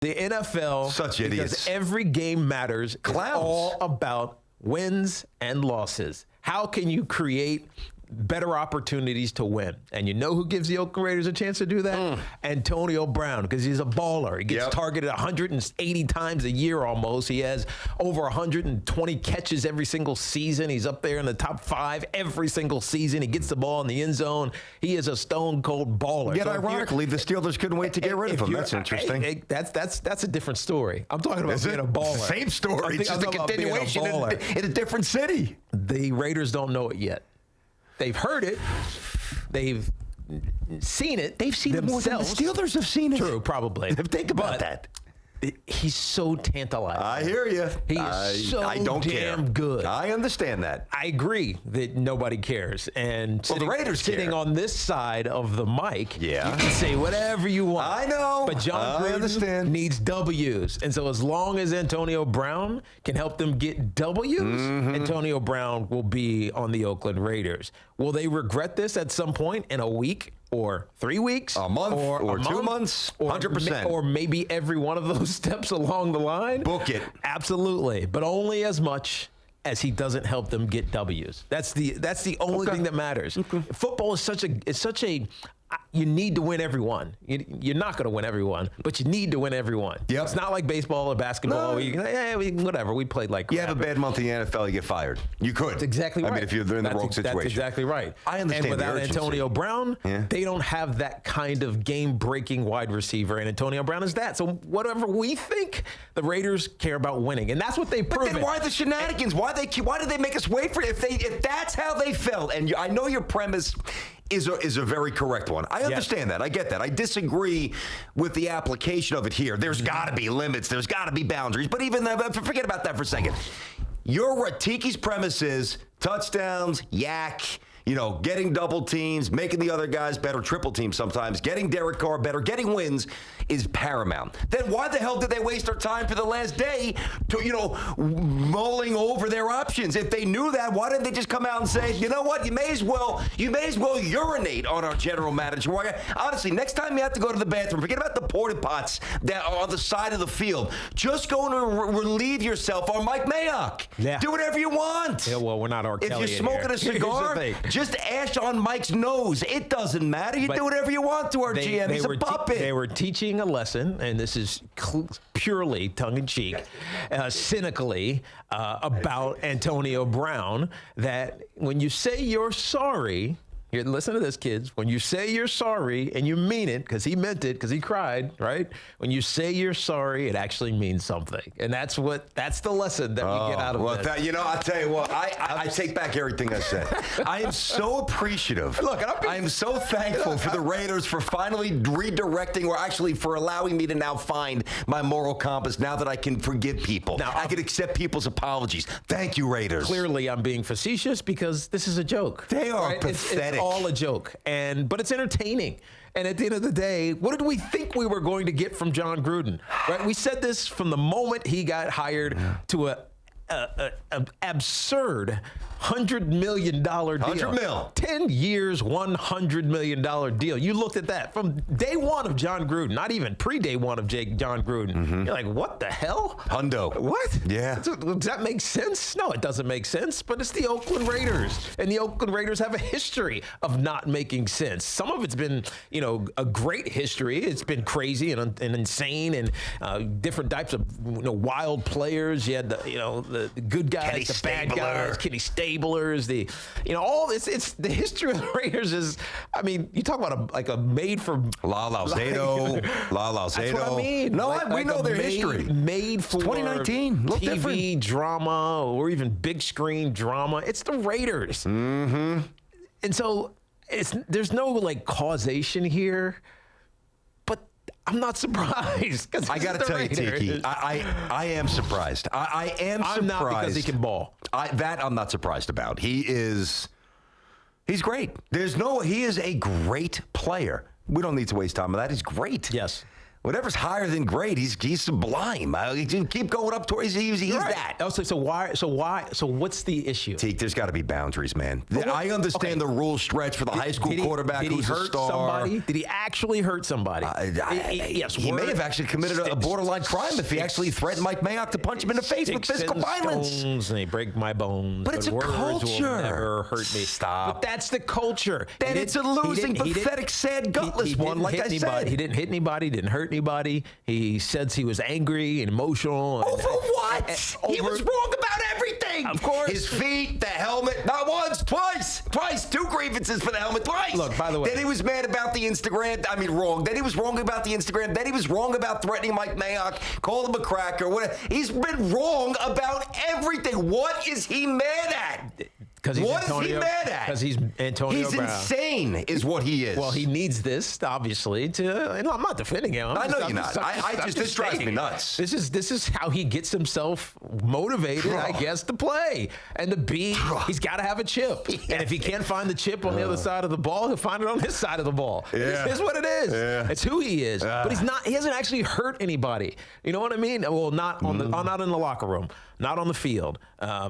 The NFL, such idiots. Because every game matters. Clowns. It's all about wins and losses. How can you create better opportunities to win? And you know who gives the Oakland Raiders a chance to do that? Antonio Brown, because he's a baller. He gets targeted 180 times a year almost. He has over 120 catches every single season. He's up there in the top 5 every single season. He gets the ball in the end zone. He is a stone-cold baller. Yet, ironically, the Steelers couldn't wait to get rid of him. That's interesting. That's a different story. I'm talking about being a baller. Same story. It's just a continuation in a different city. The Raiders don't know it yet. They've heard it. They've seen it. They've seen it themselves. The Steelers have seen it. True, probably. Think about that. He's so tantalizing. I hear you. He is so damn good. I understand that. I agree that nobody cares. And the Raiders sitting on this side of the mic, you Yeah. can say whatever you want. I know. But Jon Gruden needs W's. And so as long as Antonio Brown can help them get W's, Antonio Brown will be on the Oakland Raiders. Will they regret this at some point in a week? Or 3 weeks, a month, or 2 months, 100%. Or maybe every one of those steps along the line. Book it. Absolutely, but only as much as he doesn't help them get W's. That's the only thing that matters. Football is such a you need to win every one. You're not going to win every one, but you need to win every one. Yep. It's not like baseball or basketball. No. Whatever. We played like crap. You have a bad month in the NFL, you get fired. You could. That's exactly right. I mean, if you're in the wrong situation. That's exactly right. I understand. And without the urgency. Antonio Brown, they don't have that kind of game-breaking wide receiver, and Antonio Brown is that. So whatever we think, the Raiders care about winning, and that's what they've proven. But then why the shenanigans? Why did they make us wait for it? If that's how they felt, and I know your premise is a very correct one. I understand that. I get that. I disagree with the application of it here. There's got to be limits. There's got to be boundaries. But even forget about that for a second. Tiki's premise is touchdowns, yak, getting double teams, making the other guys better, triple teams sometimes, getting Derek Carr better, getting wins is paramount. Then why the hell did they waste their time for the last day to, mulling over their options? If they knew that, why didn't they just come out and say, you know what, you may as well urinate on our general manager. Honestly, next time you have to go to the bathroom, forget about the porta pots that are on the side of the field. Just go and relieve yourself on Mike Mayock. Yeah. Do whatever you want. Yeah, well, we're not R. Kelly. If you're smoking a cigar, just ash on Mike's nose. It doesn't matter. You do whatever you want to our GM. He's a puppet. They were teaching a lesson, and this is purely tongue-in-cheek, cynically, about Antonio Brown, that when you say you're sorry, here, listen to this, kids. When you say you're sorry and you mean it, because he meant it, because he cried, right? When you say you're sorry, it actually means something. And that's the lesson that we get out of this. I'll tell you what, I take back everything I said. I am so appreciative. Look, I am so thankful for the Raiders for finally redirecting, or actually for allowing me to now find my moral compass now that I can forgive people. Now, I can accept people's apologies. Thank you, Raiders. Clearly, I'm being facetious because this is a joke. They are pathetic. It's all a joke, but it's entertaining. And at the end of the day, what did we think we were going to get from Jon Gruden? Right? We said this from the moment he got hired to an absurd $100 million deal. 100 mil. 10 years, $100 million deal. You looked at that from day one of Jon Gruden, not even pre-day one of Jon Gruden. You're like, what the hell? Hundo. What? Yeah. Does that make sense? No, it doesn't make sense, but it's the Oakland Raiders. And the Oakland Raiders have a history of not making sense. Some of it's been, a great history. It's been crazy and insane and different types of wild players. You had the good guys, Kenny the bad Stabler. guys, Kenny Stablers, all this. It's the history of the Raiders is. I mean, you talk about a made for La Zado. That's what I mean. No, we know their history. Made for 2019. TV different. drama or even big screen drama. It's the Raiders. And so there's no causation here. I'm not surprised. I got to tell you, Tiki, I am surprised. I am surprised. I'm not because he can ball. That I'm not surprised about. He's great. He is a great player. We don't need to waste time on that. He's great. Yes. Whatever's higher than great, he's sublime. Keep going up towards he's right. that. Also, so what's the issue? Teak, there's got to be boundaries, man. I understand the rule stretch for the high school quarterback who's a star. Somebody? Did he actually hurt somebody? Yes, he may have actually committed a borderline crime if he actually threatened Mike Mayock to punch him in the face with physical violence. And they break my bones. But it's a words culture. Will never hurt me. Stop. But that's the culture. Then it's a losing, pathetic, sad, gutless one, like I said. He didn't hit anybody, didn't hurt anybody. He says he was angry and emotional. Over what? He was wrong about everything. Of course. His feet, the helmet, not once, twice. 2 grievances for the helmet, twice. Look, by the way. Then he was mad about the Instagram. Wrong. Then he was wrong about the Instagram. Then he was wrong about threatening Mike Mayock, called him a cracker, whatever. He's been wrong about everything. What is he mad at? What is he mad at? Because he's Antonio Brown. He's insane, is what he is. Well, he needs this, obviously, to. And I'm not defending him. I know you're not. This drives me nuts. This is how he gets himself motivated, I guess, to play and to be. He's got to have a chip, and if he can't find the chip on the other side of the ball, he'll find it on his side of the ball. Yeah. It's what it is. Yeah. It's who he is. But he's not. He hasn't actually hurt anybody. You know what I mean? Well, not on not in the locker room. Not on the field.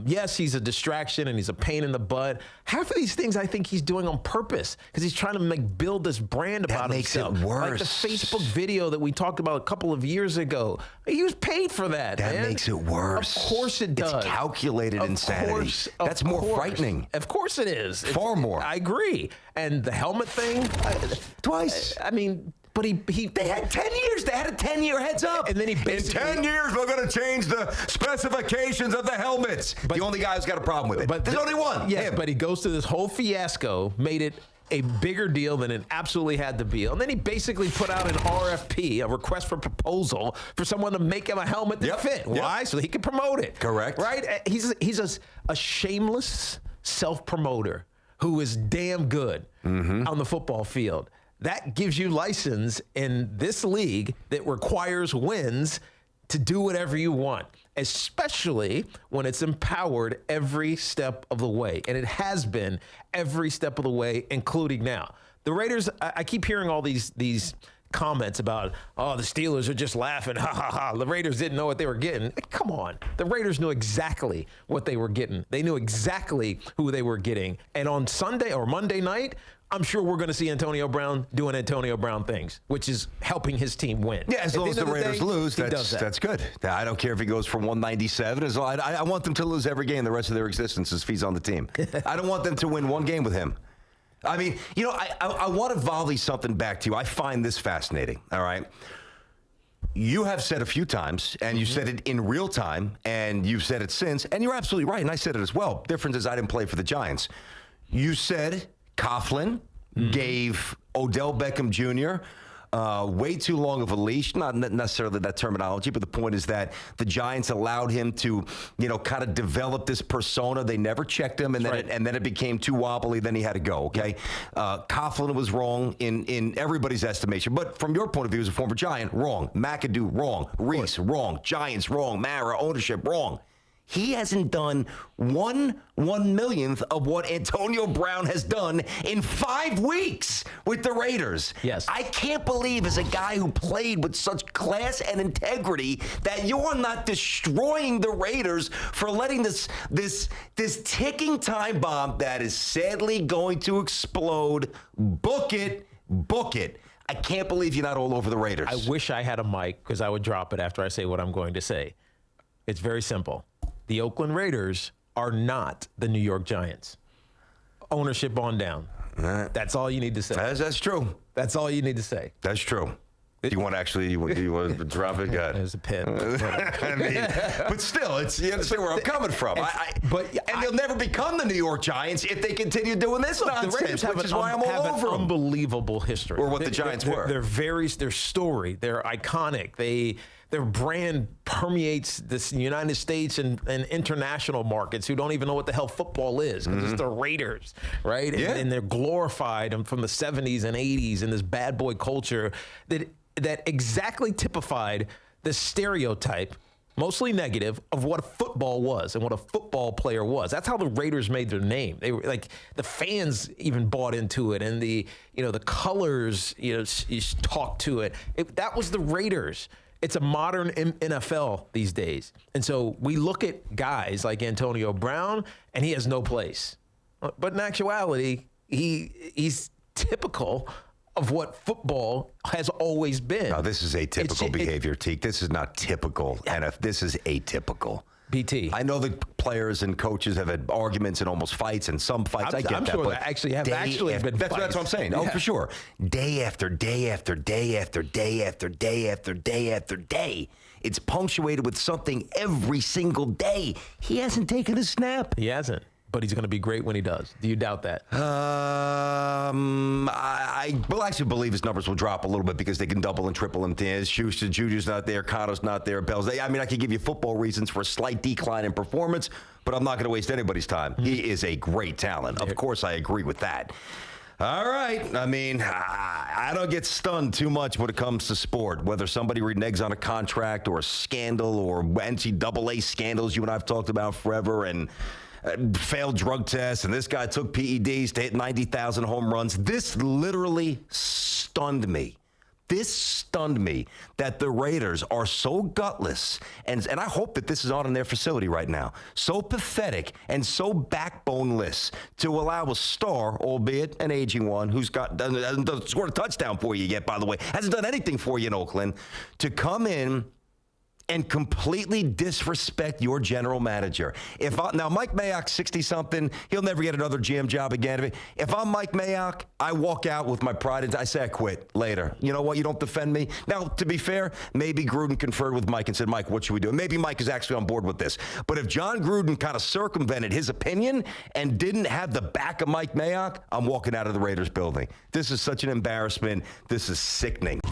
Yes, he's a distraction and he's a pain in the butt. Half of these things I think he's doing on purpose because he's trying to build this brand about himself. That makes it worse. Like the Facebook video that we talked about a couple of years ago. He was paid for that. That man. makes it worse. Of course it does. It's calculated insanity. That's more frightening. Of course it is. Far more. I agree. And the helmet thing. Twice. I mean. But they had 10 years. They had a 10-year heads up. And then he basically, in 10 years, we're going to change the specifications of the helmets. But the only guy who's got a problem with it. But there's only one. Yeah, him. But he goes to this whole fiasco, made it a bigger deal than it absolutely had to be. And then he basically put out an RFP, a request for proposal, for someone to make him a helmet that fit. Why? So that he could promote it. Correct. Right? He's a shameless self-promoter who is damn good on the football field. That gives you license in this league that requires wins to do whatever you want, especially when it's empowered every step of the way. And it has been every step of the way, including now. The Raiders, I keep hearing all these comments about, oh, the Steelers are just laughing, ha, ha, ha. The Raiders didn't know what they were getting. Come on. The Raiders knew exactly what they were getting. They knew exactly who they were getting. And on Sunday or Monday night, I'm sure we're going to see Antonio Brown doing Antonio Brown things, which is helping his team win. Yeah, as long as the Raiders lose, that's good. I don't care if he goes for 197. I want them to lose every game the rest of their existence as he's on the team. I don't want them to win one game with him. I mean, I want to volley something back to you. I find this fascinating, all right? You have said a few times, and you said it in real time, and you've said it since, and you're absolutely right, and I said it as well. Difference is I didn't play for the Giants. You said Coughlin gave Odell Beckham Jr. Way too long of a leash. Not necessarily that terminology, but the point is that the Giants allowed him to, kind of develop this persona. They never checked him, and then it became too wobbly. Then he had to go. Okay, Coughlin was wrong in everybody's estimation, but from your point of view as a former Giant, wrong. McAdoo, wrong. Reese, wrong. Giants, wrong. Mara, ownership, wrong. He hasn't done 1/1,000,000th of what Antonio Brown has done in 5 weeks with the Raiders. Yes. I can't believe as a guy who played with such class and integrity that you're not destroying the Raiders for letting this ticking time bomb that is sadly going to explode. Book it. I can't believe you're not all over the Raiders. I wish I had a mic because I would drop it after I say what I'm going to say. It's very simple. The Oakland Raiders are not the New York Giants. Ownership on down. That's all you need to say. That's true. That's all you need to say. That's true. Do you want to drop it? God. There's a pin. But still, you understand where I'm coming from. They'll never become the New York Giants if they continue doing this nonsense, the Raiders which is why I'm all over them. Unbelievable history. Or what the Giants were. Their story, they're iconic. Their brand permeates this United States and international markets who don't even know what the hell football is because it's the Raiders, right? Yeah. And they're glorified from the 70s and 80s in this bad boy culture that exactly typified the stereotype mostly negative, of what football was and what a football player was. That's how the Raiders made their name. They were like, the fans even bought into it, and the colors, talked to it. That was the Raiders. It's a modern NFL these days. And so we look at guys like Antonio Brown, and he has no place. But in actuality, he's typical of what football has always been. Now, this is atypical behavior, Teak. This is not typical. And if this is atypical. BT. I know that players and coaches have had arguments and almost fights, and some fights, I get I'm that. sure but that actually have been that's fights. what I'm saying. Yeah. Oh, for sure. Day after day after day after day after day after day after day. It's punctuated with something every single day. He hasn't taken a snap. He hasn't. But he's going to be great when he does. Do you doubt that? I will actually believe his numbers will drop a little bit because they can double and triple him. Schuster, Juju's not there, Cotto's not there, Bell's. I mean, I could give you football reasons for a slight decline in performance, but I'm not going to waste anybody's time. He is a great talent. Of course, I agree with that. All right. I mean, I don't get stunned too much when it comes to sport, whether somebody reneges on a contract or a scandal or NCAA scandals you and I have talked about forever, and failed drug tests, and this guy took PEDs to hit 90,000 home runs. This literally stunned me. This stunned me that the Raiders are so gutless, and I hope that this is on in their facility right now, so pathetic and so backboneless to allow a star, albeit an aging one, who's hasn't scored a touchdown for you yet, by the way, hasn't done anything for you in Oakland, to come in and completely disrespect your general manager. Now, Mike Mayock, 60-something, he'll never get another GM job again. If I'm Mike Mayock, I walk out with my pride and I say I quit later. You know what? You don't defend me. Now, to be fair, maybe Gruden conferred with Mike and said, Mike, what should we do? And maybe Mike is actually on board with this. But if Jon Gruden kind of circumvented his opinion and didn't have the back of Mike Mayock, I'm walking out of the Raiders building. This is such an embarrassment. This is sickening.